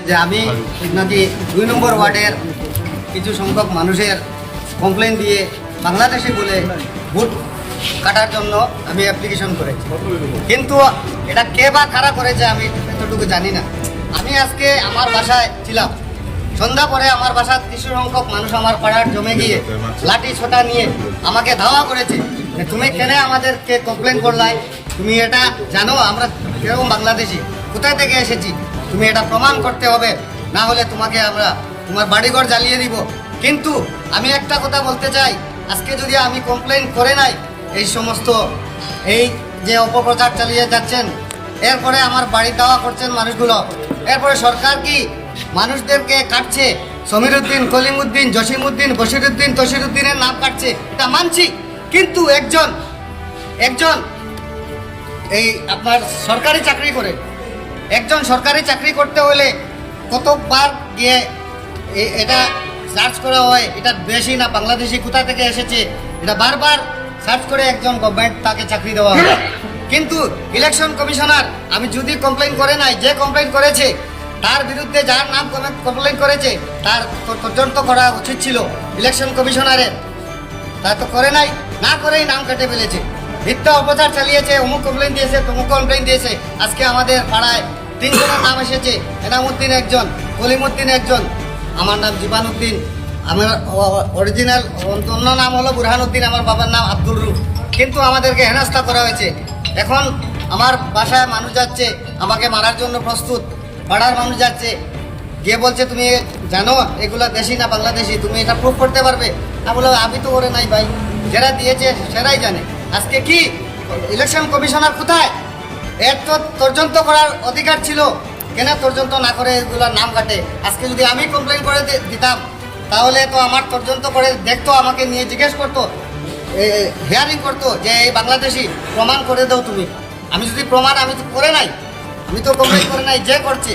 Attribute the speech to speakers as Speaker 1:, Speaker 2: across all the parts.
Speaker 1: যে আমি নাকি 2 নম্বর ওয়ার্ডের কিছু সংখ্যক মানুষের কমপ্লেন দিয়ে বাংলাদেশি বলে ভোট কাটার জন্য আমি অ্যাপ্লিকেশন করেছি, কিন্তু এটা কে বা কারা করেছে আমি এতটুকু জানি না। আমি আজকে আমার বাসায় ছিলাম, সন্ধ্যা পরে আমার বাসার কিছু সংখ্যক মানুষ আমার পাড়ার জমে গিয়ে লাঠি ছোটা নিয়ে আমাকে ধাওয়া করেছে যে তুমি কেন আমাদেরকে কমপ্লেন করলাই, তুমি এটা জানো আমরা কিরকম বাংলাদেশি, কোথায় থেকে এসেছি, তুমি এটা প্রমাণ করতে হবে, না হলে তোমাকে আমরা তোমার বাড়িঘর জ্বালিয়ে দিব। কিন্তু আমি একটা কথা বলতে চাই, আজকে যদি আমি কমপ্লেন করে নাই, এই সমস্ত এই যে অপপ্রচার চালিয়ে যাচ্ছেন, এরপরে আমার বাড়ি দাওয়া করছেন মানুষগুলো, এরপরে সরকার কি মানুষদেরকে কাটছে, সমীরউদ্দিন, কলিমউদ্দিন, জসিমউদ্দিন, বশিরউদ্দিন, তসিরউদ্দিনের নাম কাটছে, এটা মানছি। কিন্তু একজন এই আপনার সরকারি চাকরি করে, একজন সরকারি চাকরি করতে হলে কতবার গিয়ে এটা সার্চ করা হয়, এটা বেশি না বাংলাদেশি কোথা থেকে এসেছে, এটা বারবার সার্চ করে একজন গভর্নমেন্ট তাকে চাকরি দেওয়া হয়। কিন্তু ইলেকশন কমিশনার আমি যদি কমপ্লেন করে নাই, যে কমপ্লেন করেছে তার বিরুদ্ধে যার নাম কমপ্লেন করেছে তার তদন্ত করা উচিত ছিল ইলেকশন কমিশনারের, তা তো করে নাই, না করেই নাম কেটে ফেলেছে, মিথ্যা অপপ্রচার চালিয়েছে, অমুক কমপ্লেন দিয়েছে, তমুক কমপ্লেন দিয়েছে। আজকে আমাদের পাড়ায় 3 জনের নাম এসেছে, এনামউদ্দিন একজন, কলিমউদ্দিন একজন, আমার নাম জীবানুদ্দিন, আমার অরিজিনাল অন্য নাম হলো বুরহানুদ্দিন, আমার বাবার নাম আব্দুল রুফ। কিন্তু আমাদেরকে হেনস্থা করা হয়েছে। এখন আমার বাসায় মানুষ যাচ্ছে, আমাকে মারার জন্য প্রস্তুত, পাড়ার মানুষ যাচ্ছে, গিয়ে বলছে তুমি জানো এগুলো দেশি না বাংলাদেশি, তুমি এটা প্রুফ করতে পারবে? আমি বললাম আমি তো করে নাই ভাই, যারা দিয়েছে সেরাই জানে। আজকে কি ইলেকশন কমিশনার কোথায়? এর তো তদন্ত করার অধিকার ছিল, কেন তদন্ত না করে এগুলোর নাম কাটে? আজকে যদি আমি কমপ্লেন করে দিতাম তাহলে তো আমার তদন্ত করে দেখতো, আমাকে নিয়ে জিজ্ঞেস করতো, হিয়ারিং করতো যে এই বাংলাদেশি প্রমাণ করে দাও তুমি। আমি যদি প্রমাণ, আমি তো করে নাই, আমি তো কমপ্লেন করে নাই, যে করছে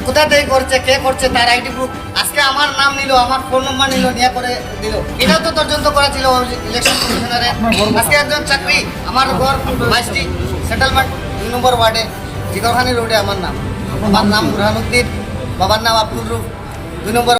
Speaker 1: কোথা থেকে করছে, কে করছে, তার আইডি প্রুফ, আজকে আমার নাম নিল, আমার ফোন নম্বর নিল, নিয়ে করে দিল, এটাও তো তদন্ত করা ছিল ইলেকশন কমিশনারের। আজকে একজন চাকরি, আমার ঘর 22টি সেটেলমেন্ট 2 নম্বর ওয়ার্ডে, জিগরখানি রোডে আমার নাম বুরহানুদ্দিন, বাবার নাম আব্দুল রুফ, 2 নম্বর